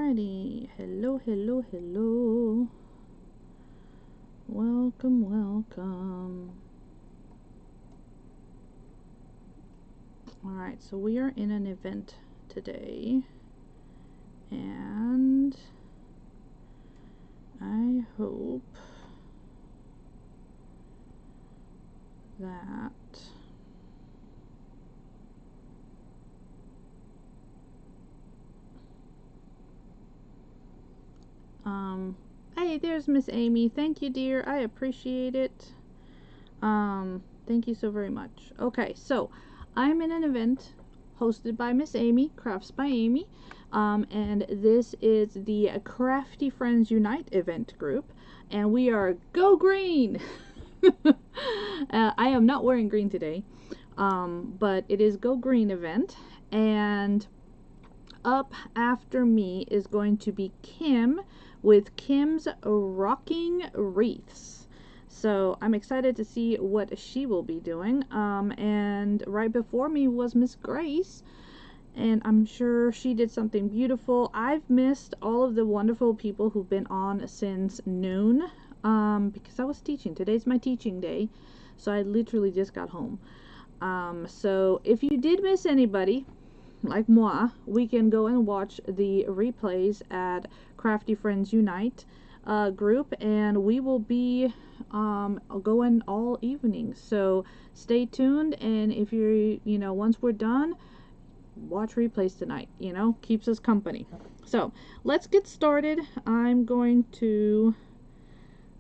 Alrighty, hello, hello, hello. Welcome, welcome. Alright, so we are in an event today, and I hope that hey, there's Miss Amy. Thank you, dear. I appreciate it. Thank you so very much. Okay, so I'm in an event hosted by Miss Amy, Crafts by Amy, and this is the Crafty Friends Unite event group, and we are Go Green! I am not wearing green today, but it is Go Green event, and up after me is going to be Kim with Kim's Rocking Wreaths. So I'm excited to see what she will be doing. And right before me was Miss Grace, and I'm sure she did something beautiful. I've missed all of the wonderful people who've been on since noon, because I was teaching. Today's my teaching day, so I literally just got home. So if you did miss anybody, like moi, we can go and watch the replays at Crafty Friends Unite group, and we will be going all evening. So stay tuned, and if you're, once we're done, watch replays tonight. Keeps us company. So let's get started. I'm going to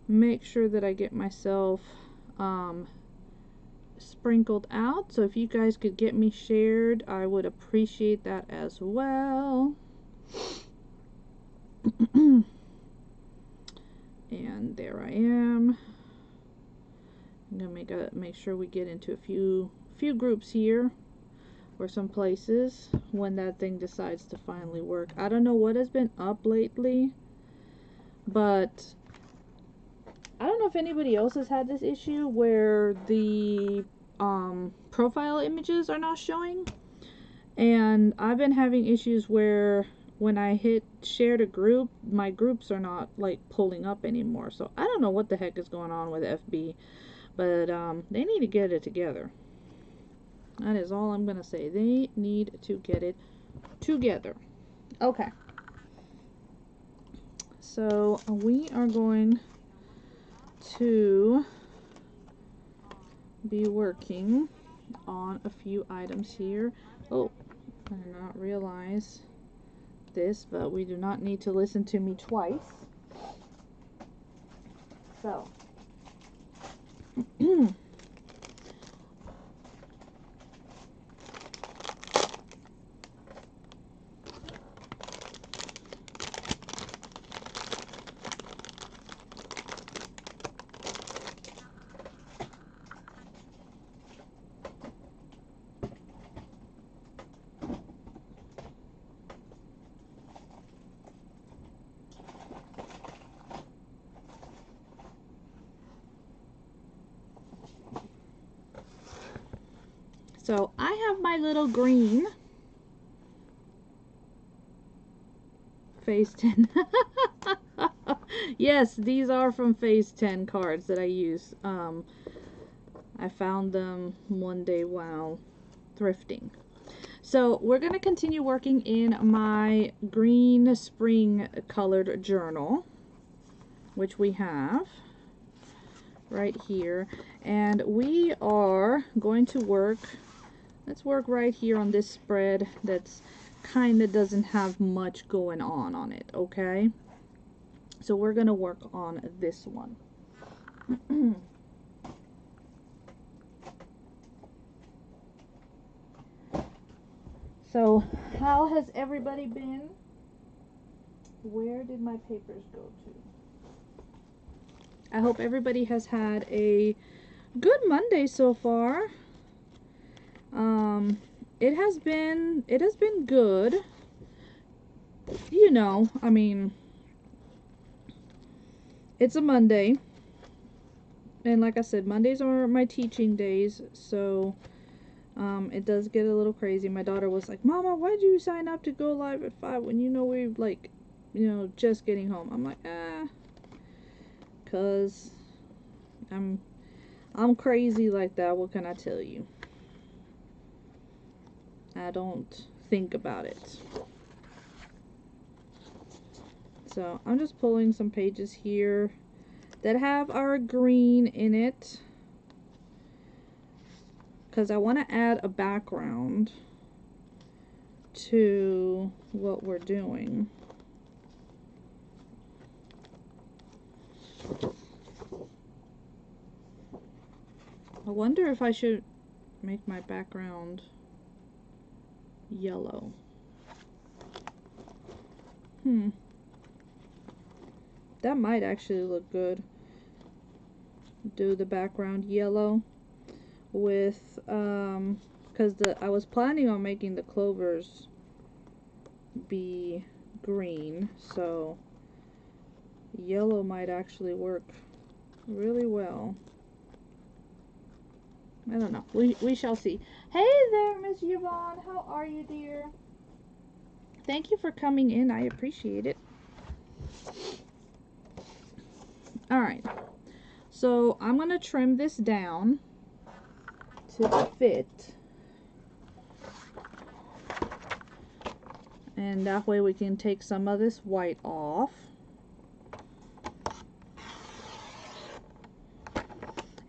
make sure that I get myself sprinkled out, so if you guys could get me shared, I would appreciate that as well. And there I am. I'm gonna make sure we get into a few groups here, or some places, when that thing decides to finally work. I don't know what has been up lately, but I don't know if anybody else has had this issue where the profile images are not showing, and I've been having issues where when I hit share to group, my groups are not like pulling up anymore. So I don't know what the heck is going on with FB, but they need to get it together. That is all I'm gonna say. They need to get it together. Okay, so we are going to be working on a few items here. Oh, I did not realize this, but we do not need to listen to me twice. So So I have my little green Phase 10. Yes, these are from Phase 10 cards that I use. I found them one day while thrifting. So we're going to continue working in my green spring colored journal, which we have right here. And we are going to work, let's work right here on this spread that's kind of doesn't have much going on it, okay? So we're going to work on this one. So how has everybody been? Where did my papers go to? I hope everybody has had a good Monday so far. It has been good. I mean, it's a Monday, and like I said, Mondays are my teaching days, so it does get a little crazy. My daughter was like, "Mama, why did you sign up to go live at 5 when you know we like you know, just getting home. I'm like, cause I'm crazy like that. What can I tell you? I don't think about it. So I'm just pulling some pages here that have our green in it, because I want to add a background to what we're doing. I wonder if I should make my background yellow. That might actually look good. Do the background yellow with because I was planning on making the clovers be green, so yellow might actually work really well. I don't know. We shall see. Hey there, Miss Yvonne. How are you, dear? Thank you for coming in. I appreciate it. Alright. So I'm going to trim this down to fit. And that way we can take some of this white off.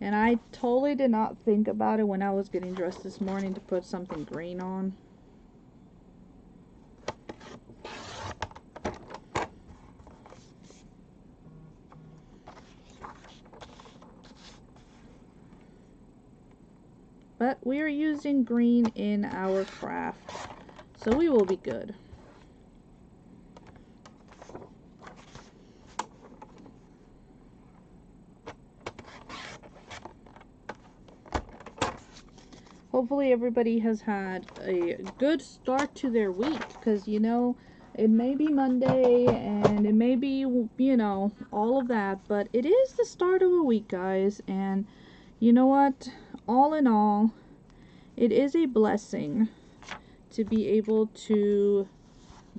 And I totally did not think about it when I was getting dressed this morning to put something green on. But we are using green in our craft, so we will be good. Hopefully everybody has had a good start to their week, because, you know, it may be Monday and it may be, you know, all of that, but it is the start of a week, guys, and you know what? All in all, it is a blessing to be able to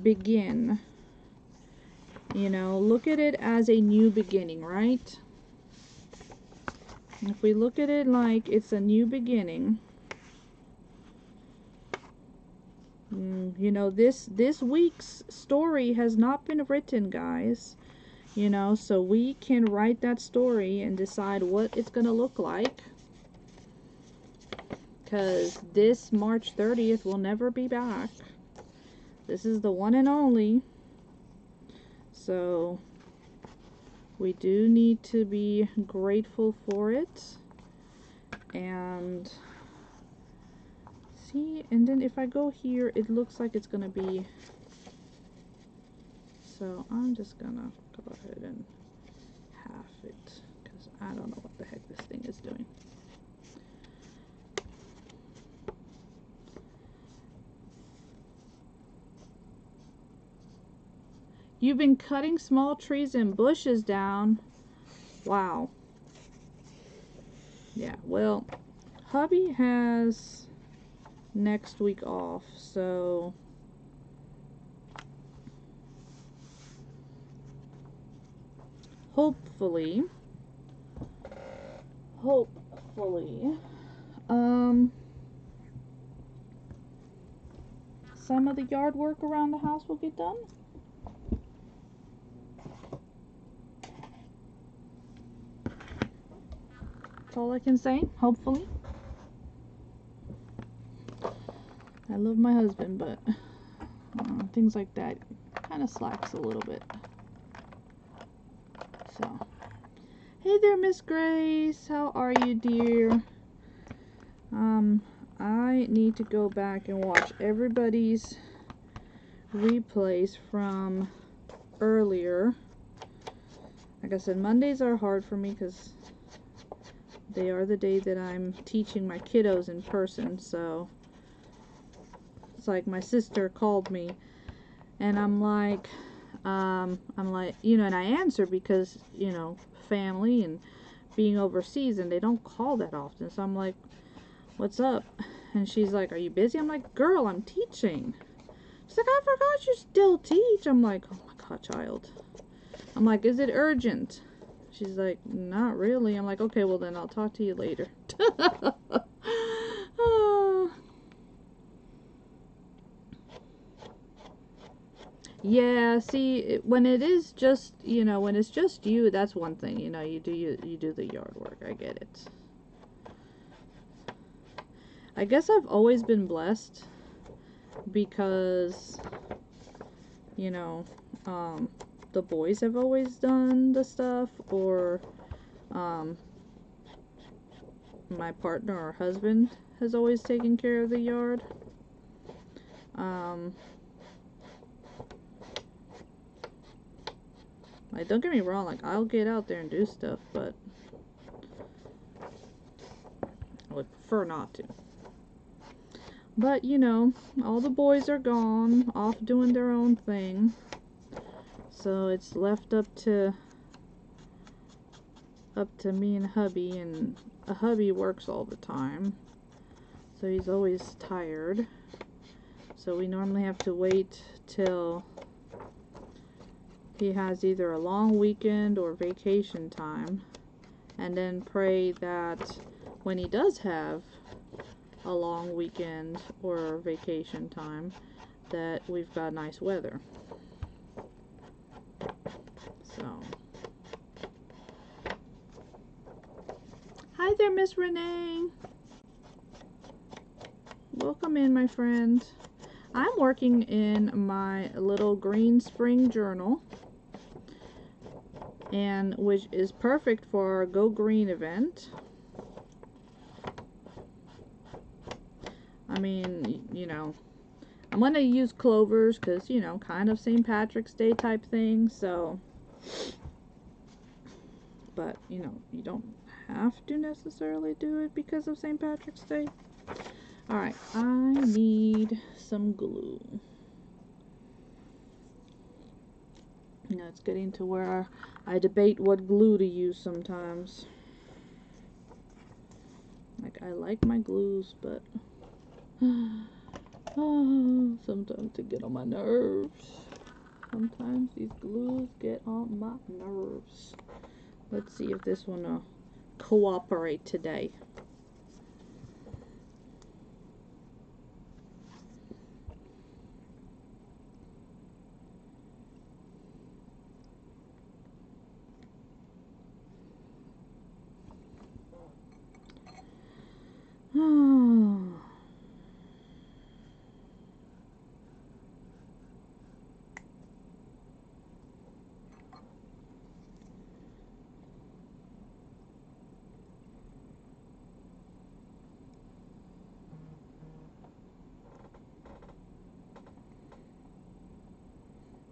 begin. You know, look at it as a new beginning, right? If we look at it like it's a new beginning, you know, this week's story has not been written, guys. You know, so we can write that story and decide what it's gonna look like. Because this March 30th will never be back. This is the one and only. So we do need to be grateful for it. And see, and then if I go here, it looks like it's gonna be, so I'm just gonna go ahead and half it, because I don't know what the heck this thing is doing. You've been cutting small trees and bushes down. Wow. Yeah, well, hubby has next week off, so hopefully some of the yard work around the house will get done. That's all I can say, hopefully. I love my husband, but things like that kind of slacks a little bit. So, hey there, Miss Grace. How are you, dear? I need to go back and watch everybody's replays from earlier. Like I said, Mondays are hard for me because they are the day that I'm teaching my kiddos in person, so it's like my sister called me and I'm like, you know, and I answer because, you know, family and being overseas, and they don't call that often, so I'm like, what's up? And she's like, are you busy? I'm like, girl, I'm teaching. She's like, I forgot you still teach. I'm like, oh my hot child. I'm like, is it urgent? She's like, not really. I'm like, okay, well then I'll talk to you later. Yeah, see, when it is just, you know, when it's just you, that's one thing. You know, you do the yard work. I get it. I guess I've always been blessed because, you know, the boys have always done the stuff, or my partner or husband has always taken care of the yard. Like, don't get me wrong, like, I'll get out there and do stuff, but I would prefer not to. But, you know, all the boys are gone, off doing their own thing, so it's left up to me and hubby, and hubby works all the time, so he's always tired, so we normally have to wait till he has either a long weekend or vacation time, and then pray that when he does have a long weekend or vacation time, that we've got nice weather. So, hi there, Miss Renee. Welcome in, my friend. I'm working in my little green spring journal, and which is perfect for our Go Green event. I mean, you know, I'm gonna use clovers because, you know, kind of St. Patrick's Day type thing, so, but, you know, you don't have to necessarily do it because of St. Patrick's Day. Alright, I need some glue. You know, it's getting to where I debate what glue to use sometimes. Like, I like my glues, but sometimes they get on my nerves. Sometimes these glues get on my nerves. Let's see if this one will cooperate today.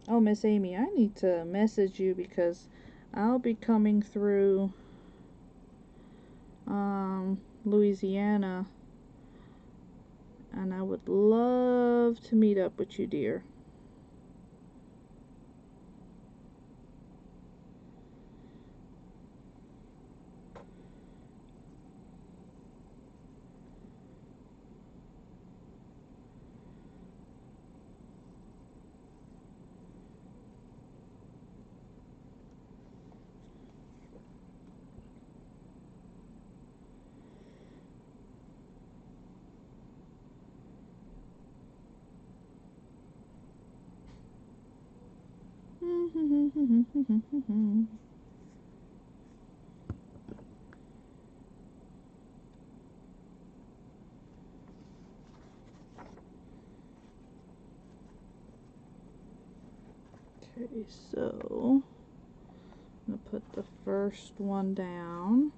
Oh, Miss Amy, I need to message you because I'll be coming through Louisiana, and I would love to meet up with you, dear. Okay, so I'm going to put the first one down.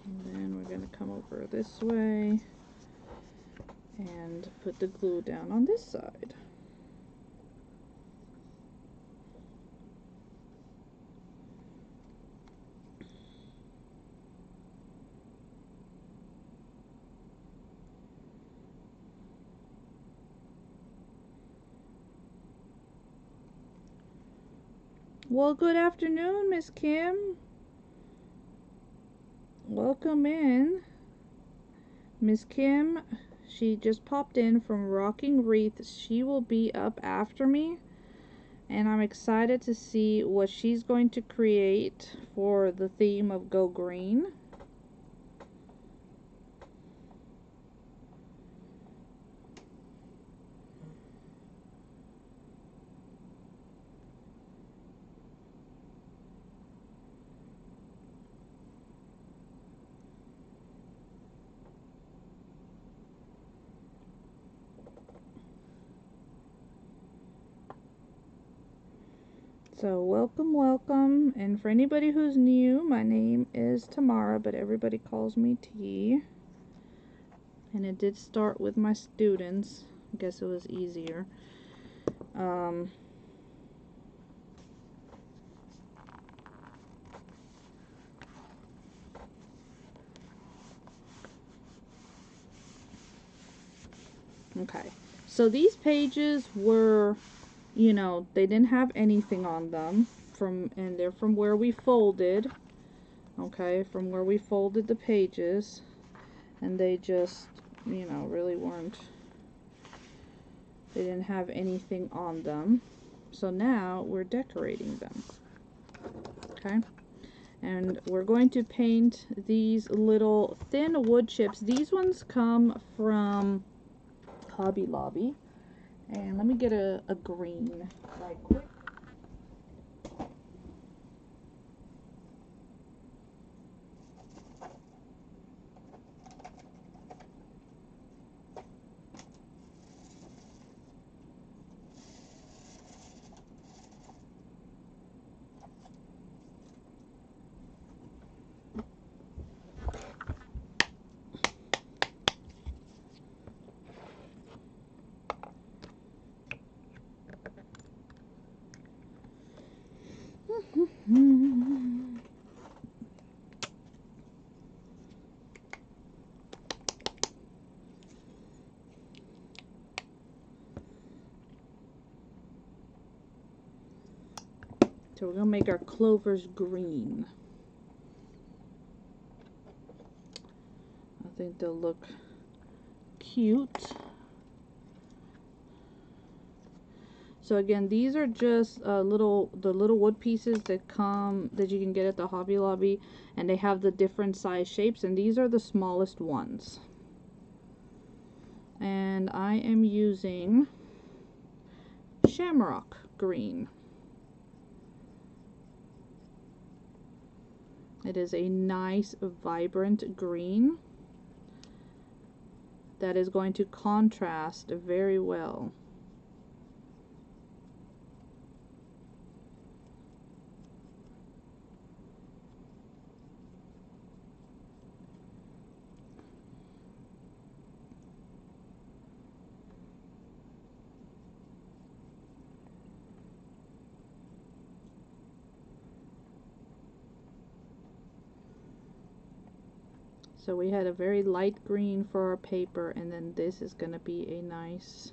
And then we're going to come over this way and put the glue down on this side. Well, good afternoon, Miss Kim. Welcome in. Miss Kim, she just popped in from Rocking Wreath. She will be up after me, and I'm excited to see what she's going to create for the theme of Go Green. So welcome, welcome, and for anybody who's new, my name is Tamara, but everybody calls me T. And it did start with my students. I guess it was easier. Okay, so these pages were, you know, they didn't have anything on them and they're from where we folded. Okay, from where we folded the pages, and they just, you know, really weren't, they didn't have anything on them. So now we're decorating them. Okay, and we're going to paint these little thin wood chips. These ones come from Hobby Lobby, and let me get a green right quick. So we're going to make our clovers green. I think they'll look cute. So again, these are just the little wood pieces that you can get at the Hobby Lobby, and they have the different size shapes, and these are the smallest ones. And I am using Shamrock Green. It is a nice, vibrant green that is going to contrast very well. So we had a very light green for our paper, and then this is going to be a nice,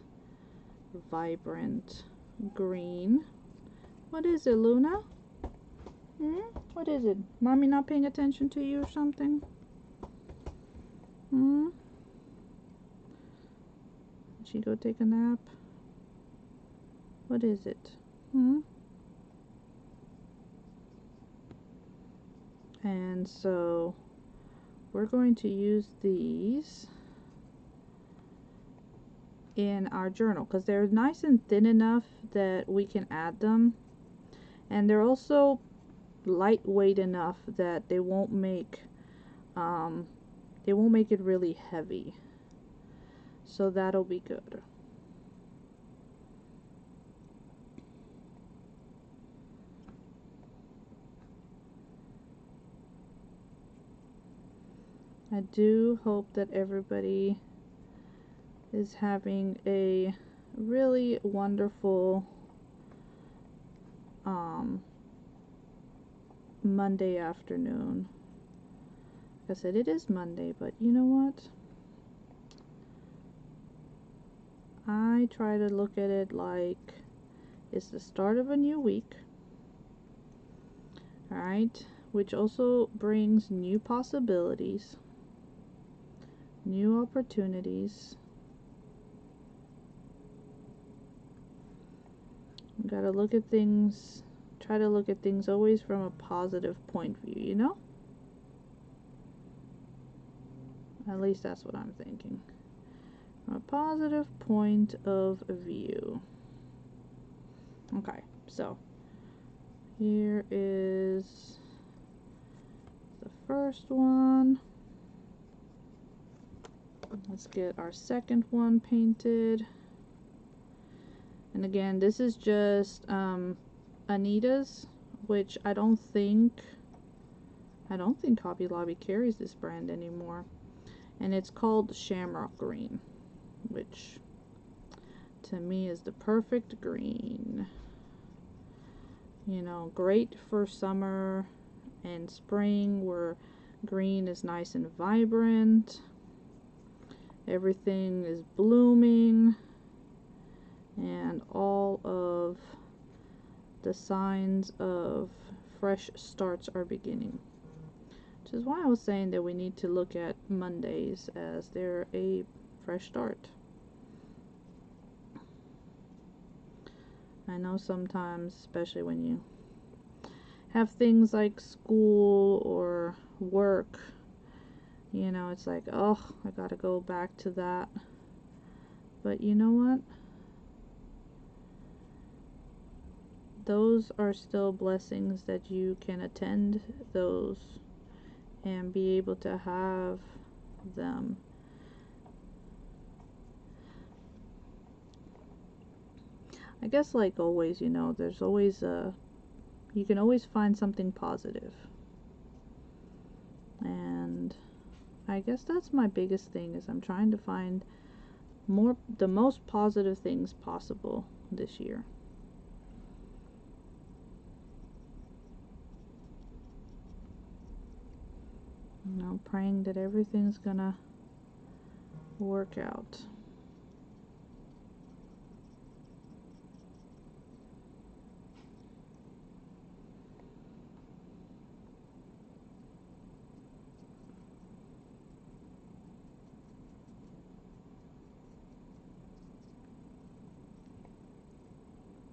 vibrant green. What is it, Luna? What is it? Mommy not paying attention to you or something? Did she go take a nap? What is it? And so we're going to use these in our journal because they're nice and thin enough that we can add them, and they're also lightweight enough that they won't make it really heavy, so that'll be good. I do hope that everybody is having a really wonderful Monday afternoon. Like I said, it is Monday, but you know what? I try to look at it like it's the start of a new week, Alright, which also brings new possibilities, new opportunities. You gotta look at things, try to look at things always from a positive point of view, you know? At least that's what I'm thinking. From a positive point of view. Okay, so here is the first one. Let's get our second one painted. And again, this is just Anita's, which I don't think Hobby Lobby carries this brand anymore. And it's called Shamrock Green, which to me is the perfect green. You know, great for summer and spring where green is nice and vibrant. Everything is blooming and all of the signs of fresh starts are beginning. Which is why I was saying that we need to look at Mondays as they're a fresh start. I know sometimes, especially when you have things like school or work, you know, it's like, oh, I gotta go back to that. But you know what? Those are still blessings that you can attend those and be able to have them. I guess like always, you know, there's always you can always find something positive. And I guess that's my biggest thing, is I'm trying to find the most positive things possible this year. You know, praying that everything's gonna work out.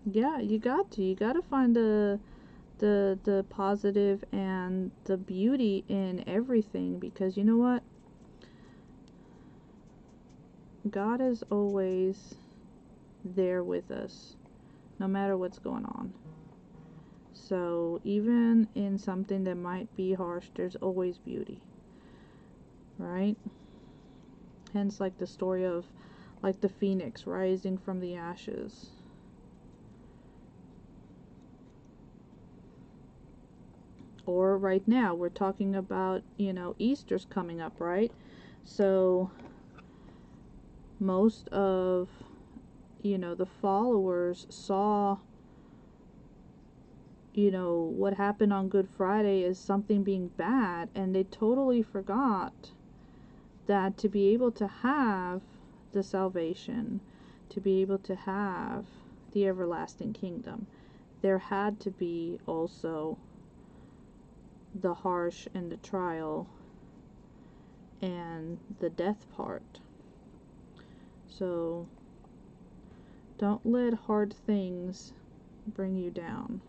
Yeah, you gotta find the positive and the beauty in everything, because you know what? God is always there with us, no matter what's going on. So even in something that might be harsh, there's always beauty, right? Hence, like the story of like the phoenix rising from the ashes. Or right now, we're talking about, you know, Easter's coming up, right? So most of, you know, the followers saw, you know, what happened on Good Friday as something being bad, and they totally forgot that to be able to have the salvation, to be able to have the everlasting kingdom, there had to be also the harsh and the trial and the death part. So don't let hard things bring you down.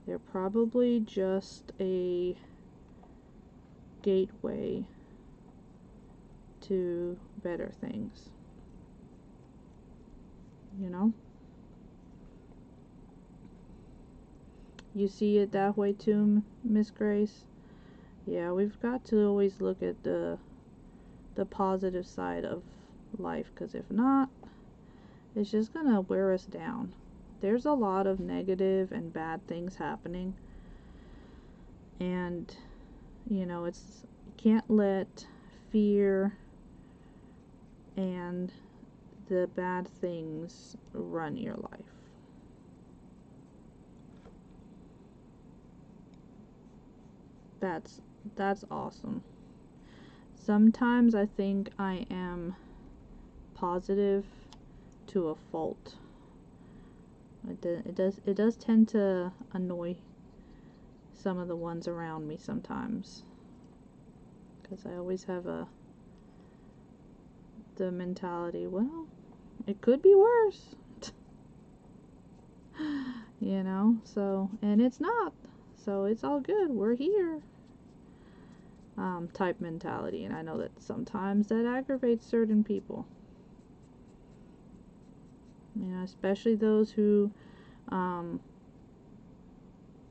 They're probably just a gateway to better things. You know? You see it that way too, Miss Grace? Yeah, we've got to always look at the positive side of life, because if not, it's just gonna wear us down. There's a lot of negative and bad things happening, and you know, you can't let fear and the bad things run your life. That's awesome. Sometimes I think I am positive to a fault. It does tend to annoy some of the ones around me sometimes, because I always have the mentality, well, it could be worse. You know, so, and it's not, so it's all good, we're here, type mentality. And I know that sometimes that aggravates certain people, you know, especially those who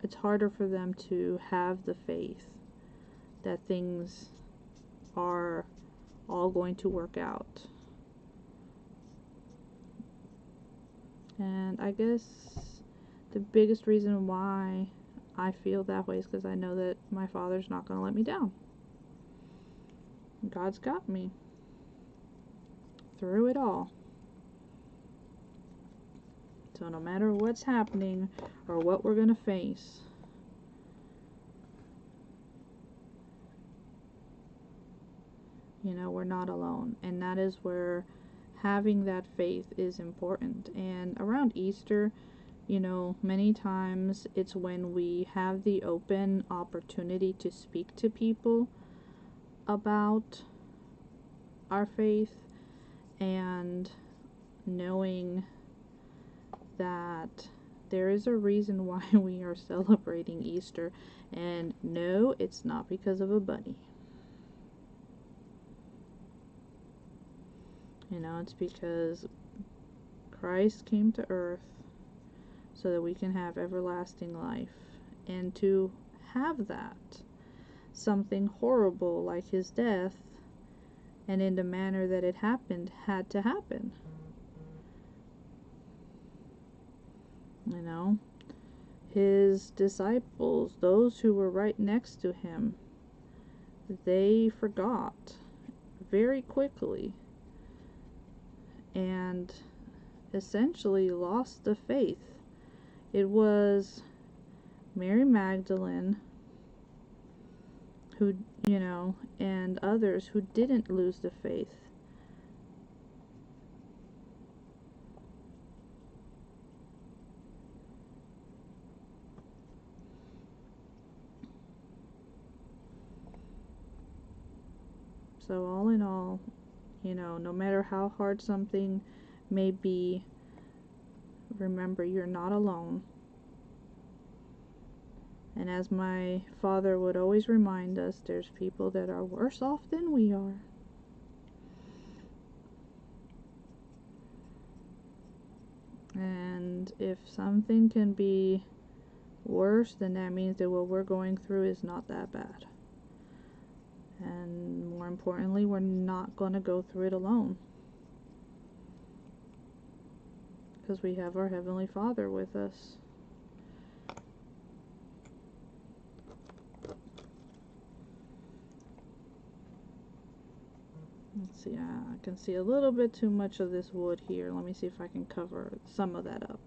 it's harder for them to have the faith that things are all going to work out. And I guess the biggest reason why I feel that way is because I know that my Father's not going to let me down. God's got me through it all. So no matter what's happening or what we're going to face, you know, we're not alone. And that is where having that faith is important. And around Easter, you know, many times it's when we have the open opportunity to speak to people about our faith, and knowing that there is a reason why we are celebrating Easter. And no, it's not because of a bunny. You know, it's because Christ came to earth so that we can have everlasting life. And to have that, something horrible like his death, and in the manner that it happened, had to happen. You know, his disciples, those who were right next to him, they forgot very quickly and essentially lost the faith. It was Mary Magdalene who, you know, and others who didn't lose the faith. So all in all, you know, no matter how hard something may be, remember you're not alone. And as my father would always remind us, there's people that are worse off than we are. And if something can be worse, then that means that what we're going through is not that bad. And more importantly, we're not going to go through it alone, because we have our Heavenly Father with us. Let's see, I can see a little bit too much of this wood here. Let me see if I can cover some of that up.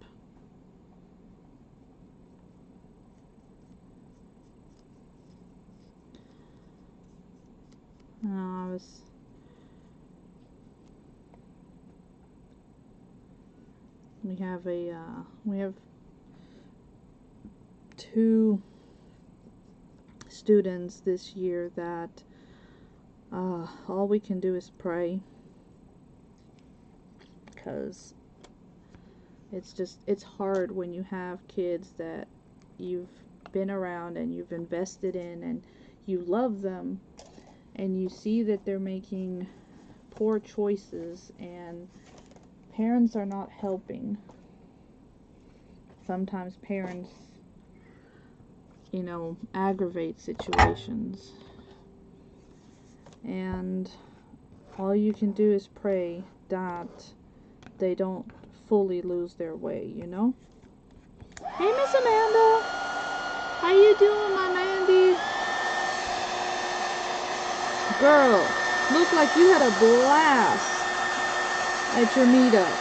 We have two students this year that all we can do is pray, because it's hard when you have kids that you've been around and you've invested in and you love them, and you see that they're making poor choices and parents are not helping. Sometimes parents, you know, aggravate situations, and all you can do is pray that they don't fully lose their way, you know? Hey, Miss Amanda! How you doing, my Mandy? Girl, look like you had a blast at your meetup.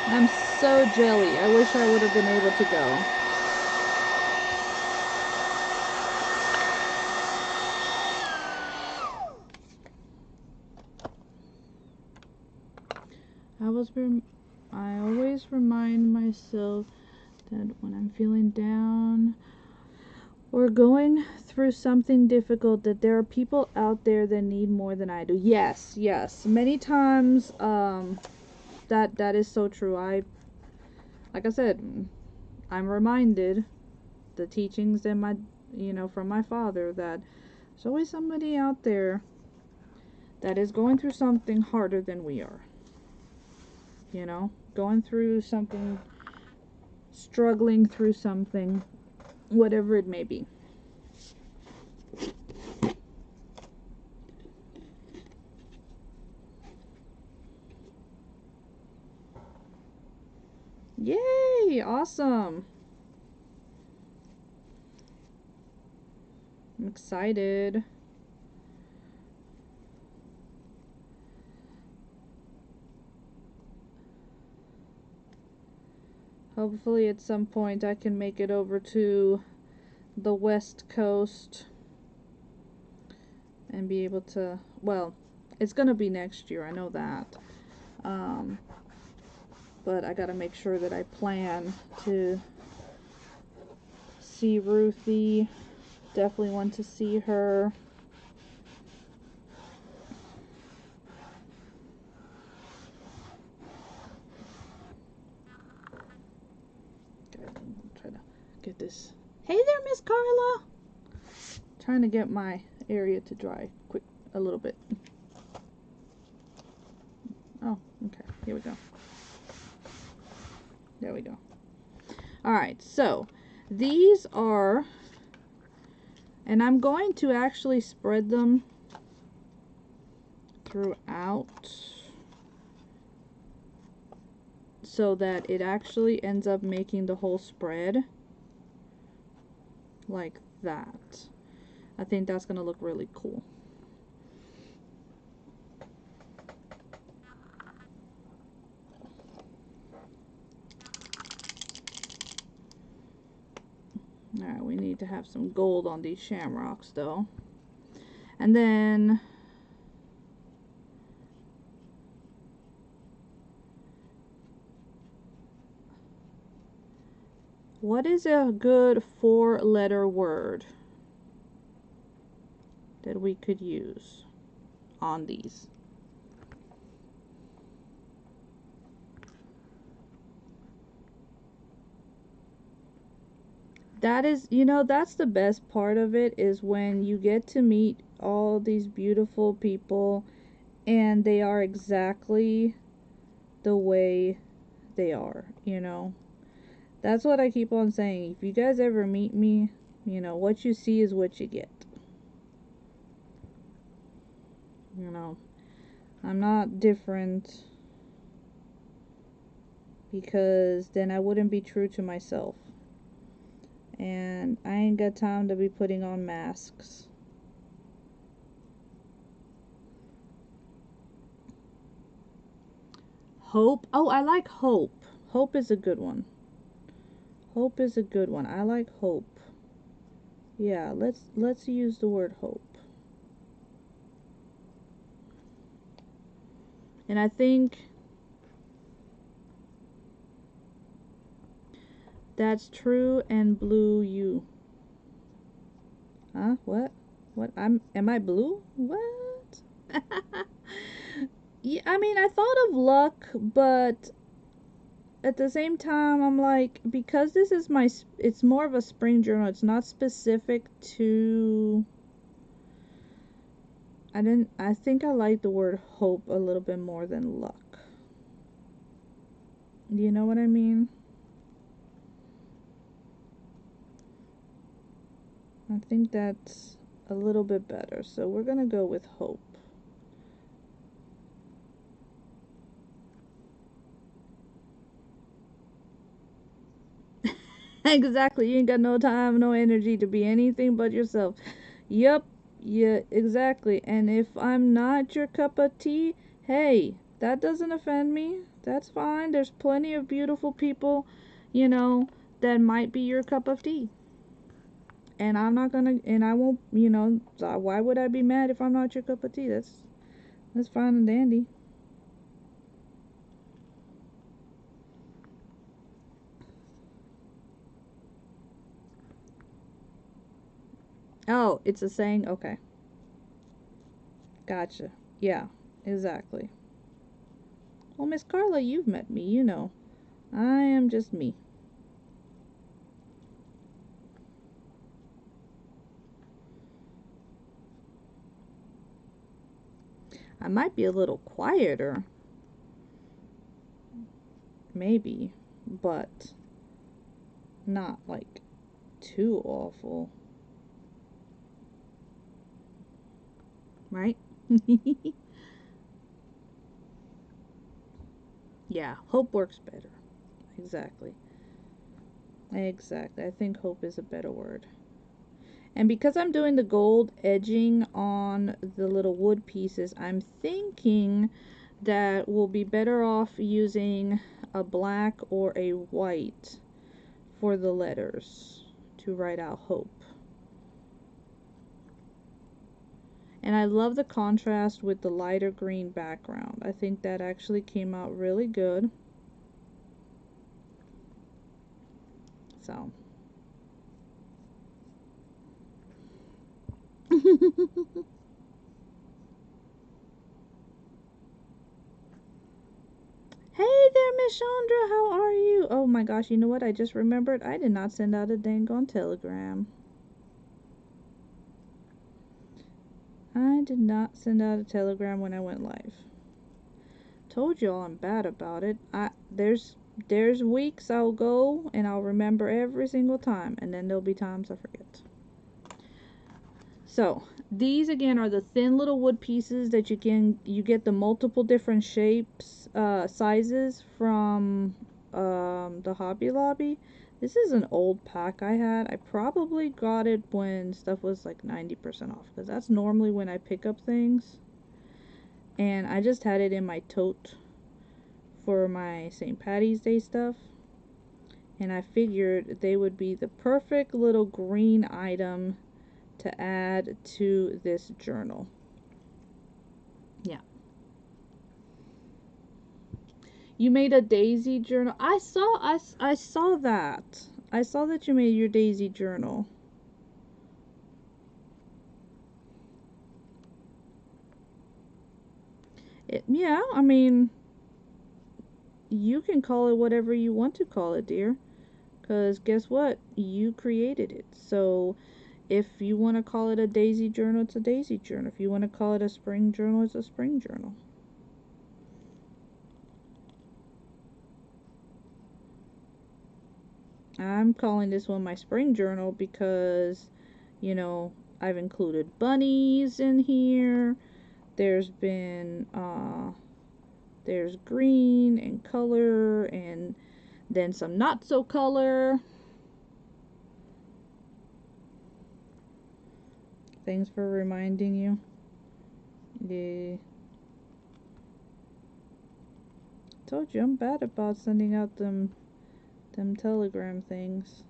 I'm so jelly. I wish I would have been able to go. I always remind myself that when I'm feeling down or going through something difficult, that there are people out there that need more than I do. Yes, yes. Many times, that is so true. Like I said, I'm reminded the teachings and from my father, that there's always somebody out there that is going through something harder than we are. Going through something, struggling through something, whatever it may be. Yay! Awesome! I'm excited. Hopefully at some point I can make it over to the West Coast and be able to, well, it's gonna be next year, I know that. But I gotta make sure that I plan to see Ruthie. Definitely want to see her. Okay, I'm trying to get this. Hey there, Miss Carla! Trying to get my area to dry quick a little bit. Oh, okay. Here we go. There we go. Alright, so these are, and I'm going to actually spread them throughout so that it actually ends up making the whole spread like that. I think that's going to look really cool. Alright, we need to have some gold on these shamrocks though. And then what is a good 4-letter word that we could use on these? That is, that's the best part of it, is when you get to meet all these beautiful people and they are exactly the way they are, That's what I keep on saying. If you guys ever meet me, what you see is what you get. I'm not different, because then I wouldn't be true to myself. And I ain't got time to be putting on masks. Hope. Oh, I like hope. Hope is a good one. Hope is a good one. I like hope. Yeah, let's use the word hope. And I think that's true and blue you. Huh? What? Am I blue? What? Yeah, I mean, I thought of luck, but at the same time, I'm like, because this is it's more of a spring journal, it's not specific to, I think I like the word hope a little bit more than luck. Do you know what I mean? I think that's a little bit better, so we're gonna go with hope. Exactly, you ain't got no time, no energy to be anything but yourself. Yep, yeah, exactly. And if I'm not your cup of tea, hey, that doesn't offend me. That's fine. There's plenty of beautiful people, that might be your cup of tea. And I'm not gonna, and I won't, why would I be mad if I'm not your cup of tea? That's fine and dandy. Oh, it's a saying? Okay. Gotcha. Yeah, exactly. Well, Miss Carla, you've met me, you know. I am just me. I might be a little quieter, maybe, but not like too awful, right? Yeah, hope works better. Exactly. Exactly. I think hope is a better word. And because I'm doing the gold edging on the little wood pieces, I'm thinking that we'll be better off using a black or a white for the letters to write out hope. And I love the contrast with the lighter green background. I think that actually came out really good. So. Hey there, Miss Chandra, how are you? Oh my gosh, you know what? I just remembered I did not send out a dang on telegram. I did not send out a telegram when I went live. Told y'all I'm bad about it. There's weeks I'll go and I'll remember every single time, and then there'll be times I forget. So these again are the thin little wood pieces that you get the multiple different shapes, sizes from the Hobby Lobby. This is an old pack I had. I probably got it when stuff was like 90% off, because that's normally when I pick up things. And I just had it in my tote for my St. Patty's Day stuff. And I figured they would be the perfect little green item to add to this journal. Yeah. You made a daisy journal. I saw that. I saw that you made your daisy journal. Yeah, I mean, you can call it whatever you want to call it, dear. Because guess what? You created it. So if you want to call it a daisy journal, it's a daisy journal. If you want to call it a spring journal, it's a spring journal. I'm calling this one my spring journal because, you know, I've included bunnies in here. There's been, there's green and color and then some not so color. Thanks for reminding you. Yeah. Told you I'm bad about sending out them telegram things.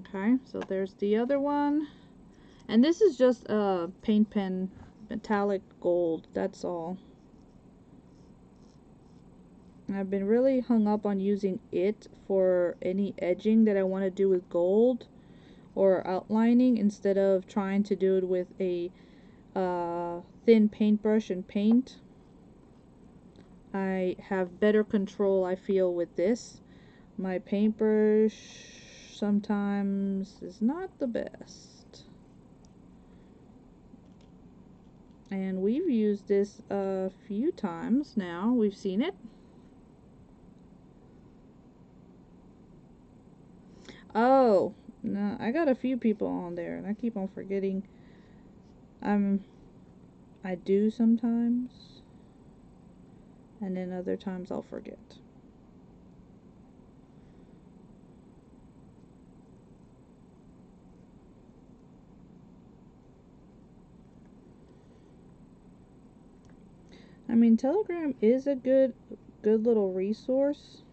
Okay, so there's the other one. And this is just a paint pen metallic gold, that's all. I've been really hung up on using it for any edging that I want to do with gold or outlining instead of trying to do it with a thin paintbrush and paint. I have better control, I feel, with this. My paintbrush sometimes is not the best. And we've used this a few times now. We've seen it. Oh, no, I got a few people on there and I keep on forgetting. I do sometimes, and then other times I'll forget. I mean, Telegram is a good little resource.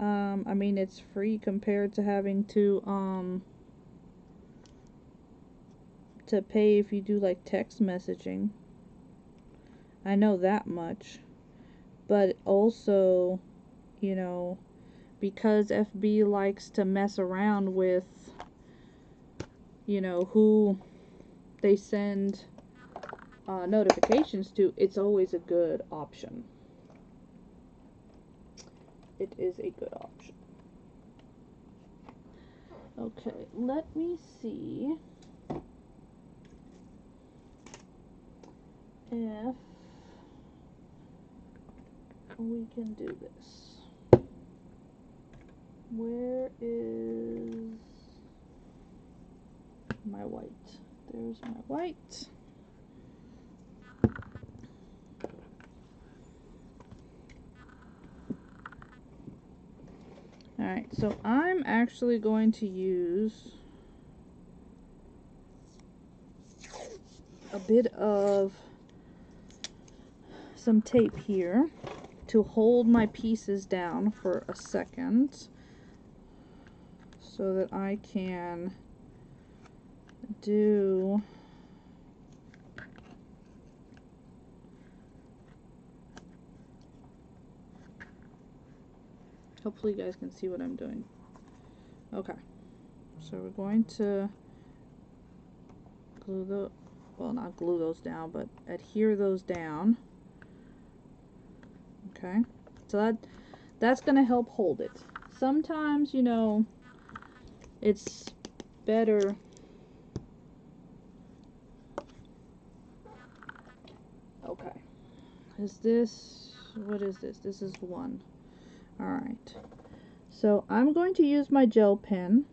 I mean, it's free compared to having to pay if you do like text messaging. I know that much. But also, you know, because FB likes to mess around with, you know, who they send notifications to, it's always a good option. It is a good option. Okay, let me see if we can do this. Where is my white? There's my white. Alright, so I'm actually going to use a bit of some tape here to hold my pieces down for a second so that I can do hopefully you guys can see what I'm doing. Okay, so we're going to glue the, well, not glue those down, but adhere those down. Okay, so that's gonna help hold it. Sometimes, you know, it's better okay. Is this, what is this? This is one. Alright. So I'm going to use my gel pen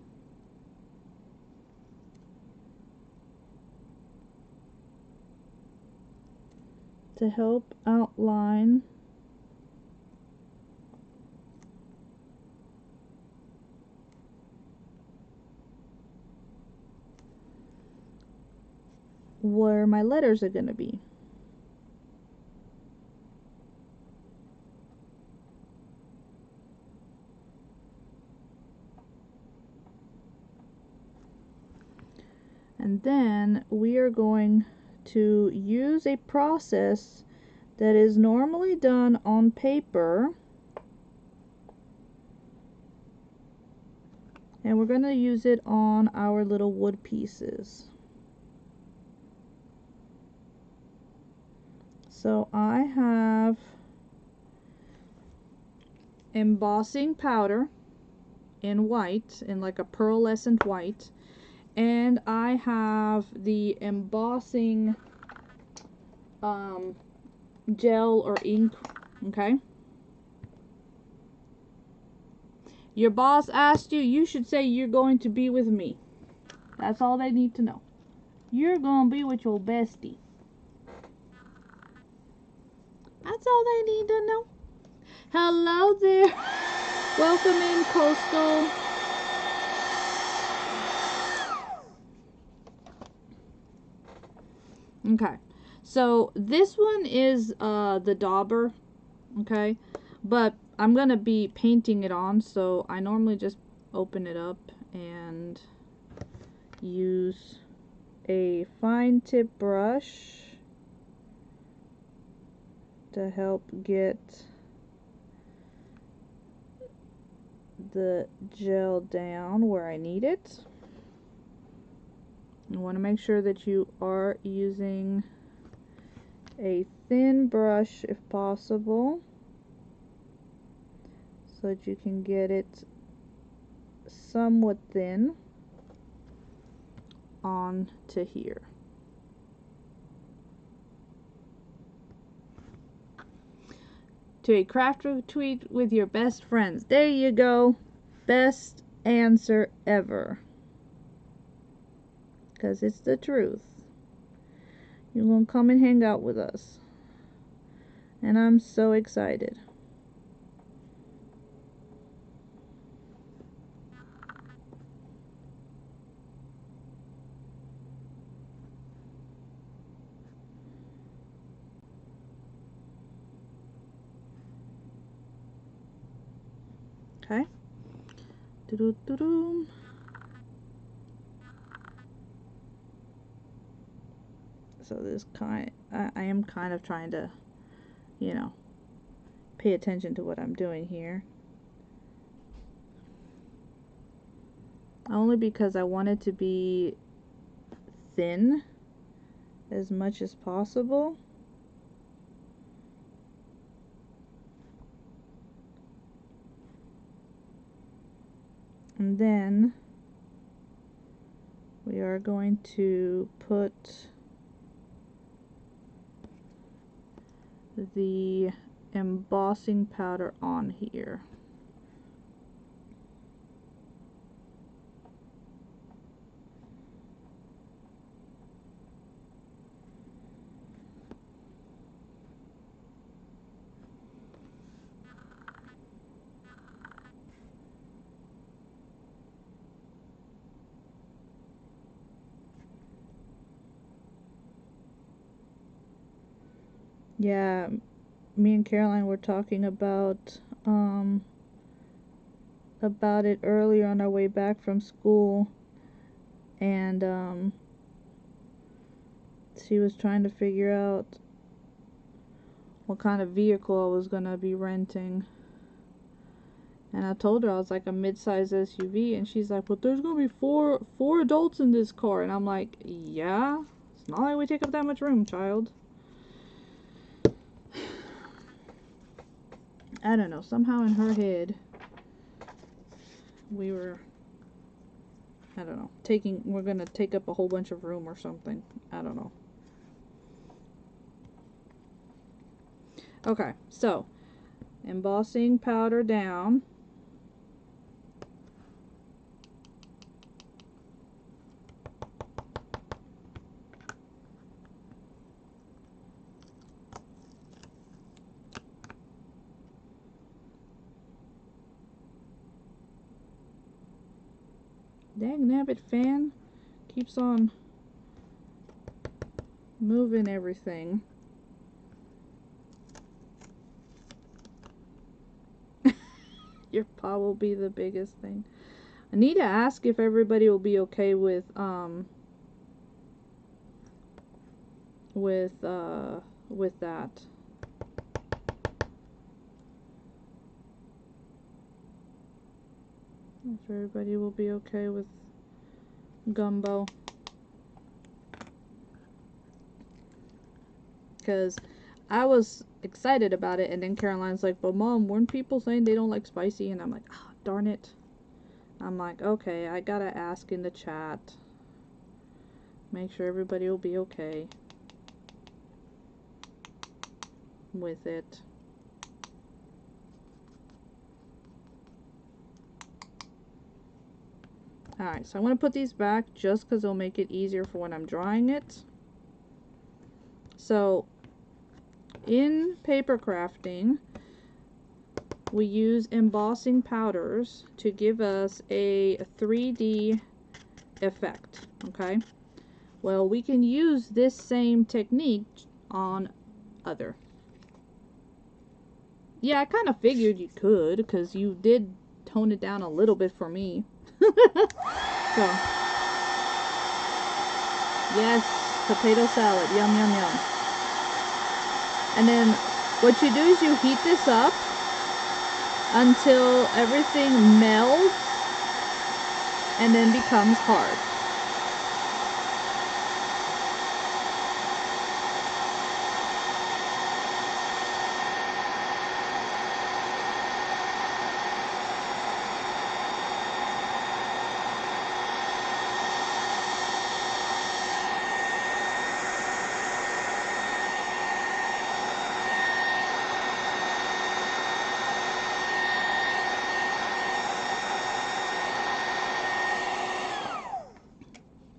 to help outline where my letters are going to be. And then we are going to use a process that is normally done on paper, and we're going to use it on our little wood pieces. So I have embossing powder in white, in like a pearlescent white, and I have the embossing gel or ink. Okay, your boss asked you, you should say you're going to be with me. That's all they need to know. You're gonna be with your bestie. That's all they need to know. Hello there. Welcome in, Coastal. Okay, so this one is the dauber, okay, but I'm gonna be painting it on, so I normally just open it up and use a fine tip brush to help get the gel down where I need it. You want to make sure that you are using a thin brush if possible, so that you can get it somewhat thin on to here. To a craft tweet with your best friends. There you go. Best answer ever. Because it's the truth. You're going to come and hang out with us. And I'm so excited. Okay. Doo-doo-doo-doo. So this I am kind of trying to, you know, pay attention to what I'm doing here. Only because I want it to be thin as much as possible. And then we are going to put the embossing powder on here. Yeah, me and Caroline were talking about it earlier on our way back from school, and she was trying to figure out what kind of vehicle I was gonna be renting. And I told her I was like a mid-size SUV, and she's like, "But there's gonna be four adults in this car," and I'm like, "Yeah, it's not like we take up that much room, child." I don't know, somehow in her head we were, I don't know, we're gonna take up a whole bunch of room or something. I don't know. Okay, so embossing powder down. Dang nabbit fan keeps on moving everything. Your paw will be the biggest thing. I need to ask if everybody will be okay with that. If everybody will be okay with gumbo. Because I was excited about it, and then Caroline's like, "But Mom, weren't people saying they don't like spicy?" And I'm like, "Oh, darn it." I'm like, okay, I gotta ask in the chat. Make sure everybody will be okay with it. Alright, so I'm going to put these back just because it'll make it easier for when I'm drawing it. So, in paper crafting, we use embossing powders to give us a 3D effect, okay? Well, we can use this same technique on other. Yeah, I kind of figured you could, because you did tone it down a little bit for me. So, yes, potato salad, yum yum yum. And then what you do is you heat this up until everything melts and then becomes hard.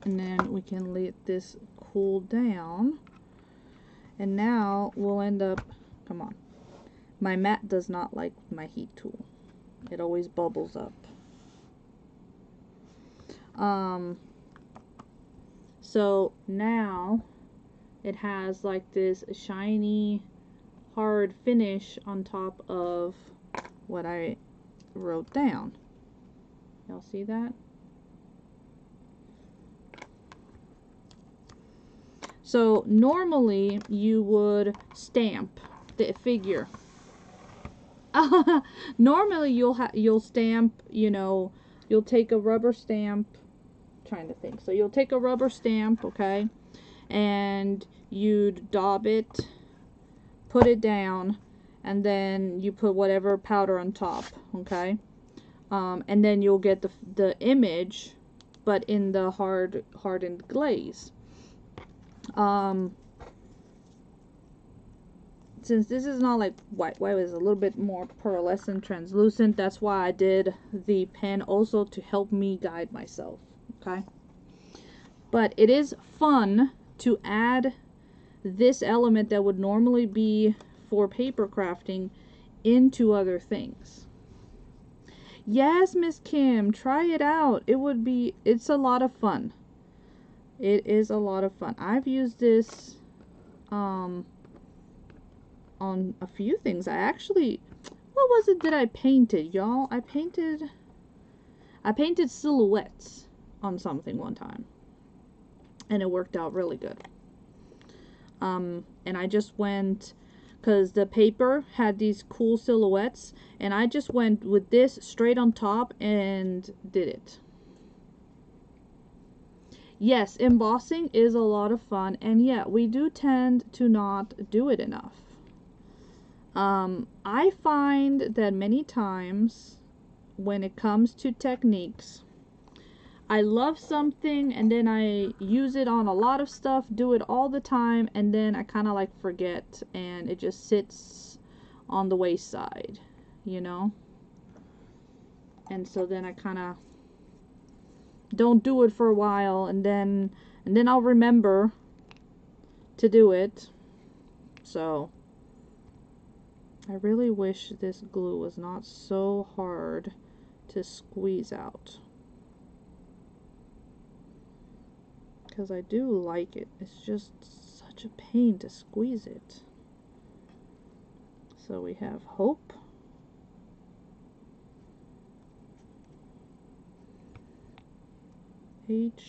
And then we can let this cool down. And now we'll end up, come on. My mat does not like my heat tool. It always bubbles up. So now it has like this shiny, hard finish on top of what I wrote down. Y'all see that? So normally you would stamp the figure. Normally you'll stamp, you know, you'll take a rubber stamp. Trying to think. So you'll take a rubber stamp, okay, and you'd daub it, put it down, and then you put whatever powder on top, okay, and then you'll get the image, but in the hardened glaze. Since this is not like white is a little bit more pearlescent, translucent, that's why I did the pen also to help me guide myself, okay. But it is fun to add this element that would normally be for paper crafting into other things. Yes, Miss Kim, try it out. It's a lot of fun. It is a lot of fun. I've used this on a few things. What was it that I painted, y'all? I painted silhouettes on something one time, and it worked out really good. And I just went, because the paper had these cool silhouettes, and I just went with this straight on top and did it. Yes, embossing is a lot of fun, and yeah, we do tend to not do it enough. I find that many times when it comes to techniques, I love something and then I use it on a lot of stuff, do it all the time, and then I kind of like forget and it just sits on the wayside, you know? And so then I kind of don't do it for a while, and then I'll remember to do it. So I really wish this glue was not so hard to squeeze out, because I do like it. It's just such a pain to squeeze it. So we have Hope. H-O-P.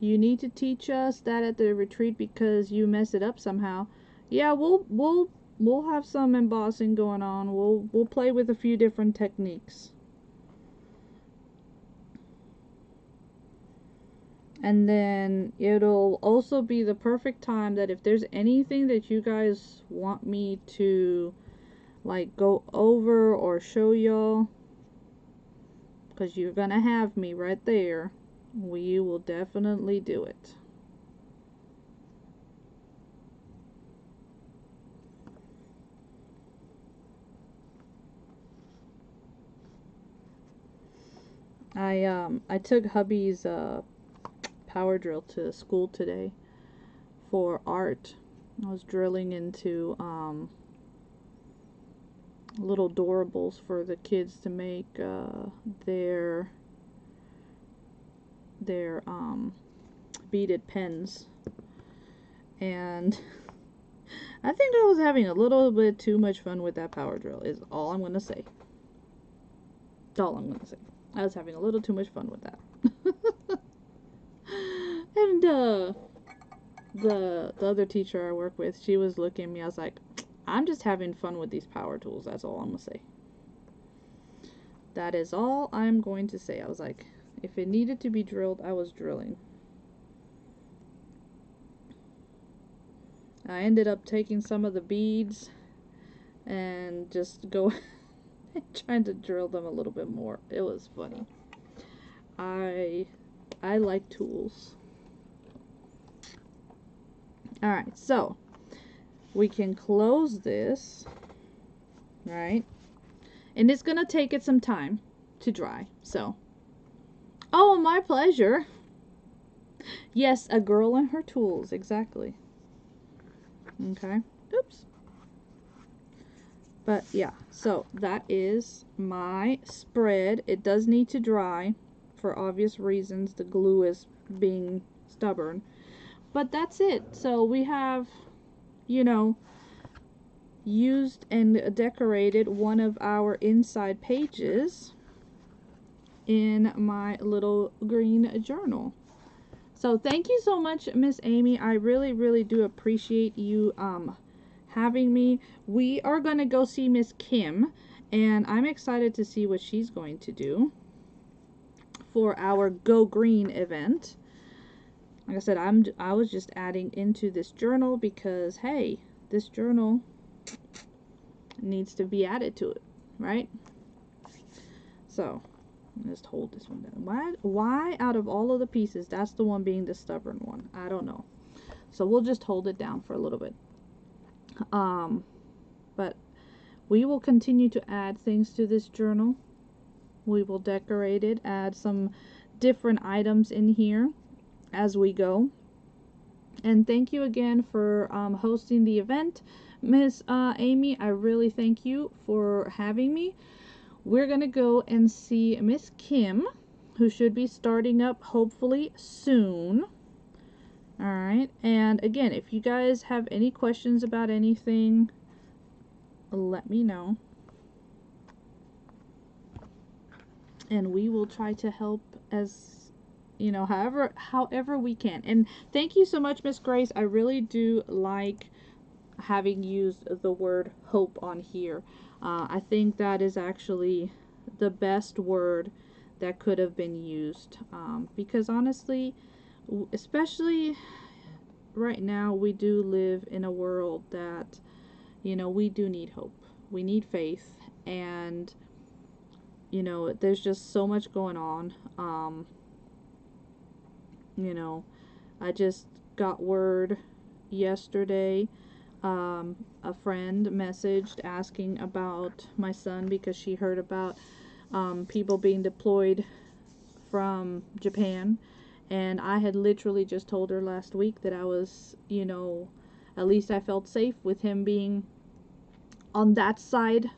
You need to teach us that at the retreat because you mess it up somehow. Yeah, we'll have some embossing going on. We'll play with a few different techniques. And then it'll also be the perfect time that if there's anything that you guys want me to like go over or show y'all, because you're gonna have me right there, we will definitely do it. I took hubby's power drill to school today for art. I was drilling into little doorables for the kids to make their beaded pens, and I think I was having a little bit too much fun with that power drill, is all I'm gonna say. That's all I'm gonna say. I was having a little too much fun with that. And the other teacher I work with, she was looking at me. I was like, I'm just having fun with these power tools. That's all I'm gonna say. That is all I'm going to say. I was like, if it needed to be drilled, I was drilling. I ended up taking some of the beads and just trying to drill them a little bit more. It was funny. I like tools. Alright, so we can close this, right? And it's gonna take it some time to dry, so. Oh, my pleasure. Yes, a girl and her tools, exactly. Okay, oops. But yeah, so that is my spread. It does need to dry for obvious reasons. The glue is being stubborn. But that's it. So we have, you know, used and decorated one of our inside pages in my little green journal. So thank you so much, Miss Amy. I really do appreciate you having me. We are going to go see Miss Kim, and I'm excited to see what she's going to do for our Go Green event. Like I said, I was just adding into this journal because, hey, this journal needs to be added to it, right? So just hold this one down. Why out of all of the pieces, that's the one being the stubborn one? I don't know. So we'll just hold it down for a little bit. But we will continue to add things to this journal. We will decorate it, add some different items in here as we go. And thank you again for hosting the event, Miss Amy. I really thank you for having me. We're gonna go and see Miss Kim, who should be starting up hopefully soon. Alright, and again, if you guys have any questions about anything, let me know. And we will try to help as, you know, however we can. And thank you so much, Miss Grace. I really do like having used the word hope on here. I think that is actually the best word that could have been used, because honestly, especially right now, we do live in a world that, you know, we do need hope. We need faith, and you know, there's just so much going on. You know, I just got word yesterday. A friend messaged asking about my son because she heard about people being deployed from Japan, and I had literally just told her last week that I was, you know, at least I felt safe with him being on that side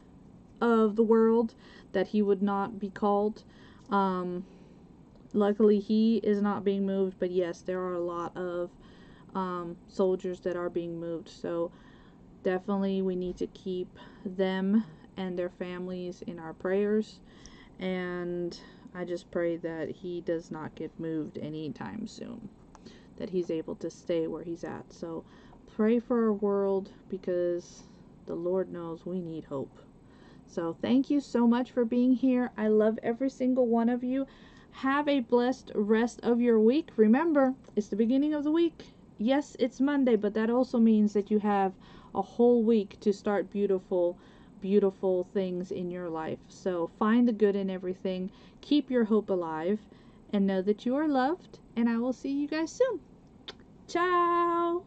of the world, that he would not be called. Luckily he is not being moved, but yes, there are a lot of soldiers that are being moved, so definitely we need to keep them and their families in our prayers, and I just pray that he does not get moved anytime soon, that he's able to stay where he's at. So pray for our world, because the Lord knows we need hope. So thank you so much for being here. I love every single one of you. Have a blessed rest of your week. Remember, it's the beginning of the week. Yes, it's Monday, but that also means that you have a whole week to start beautiful things in your life. So find the good in everything. Keep your hope alive, and know that you are loved. And I will see you guys soon. Ciao!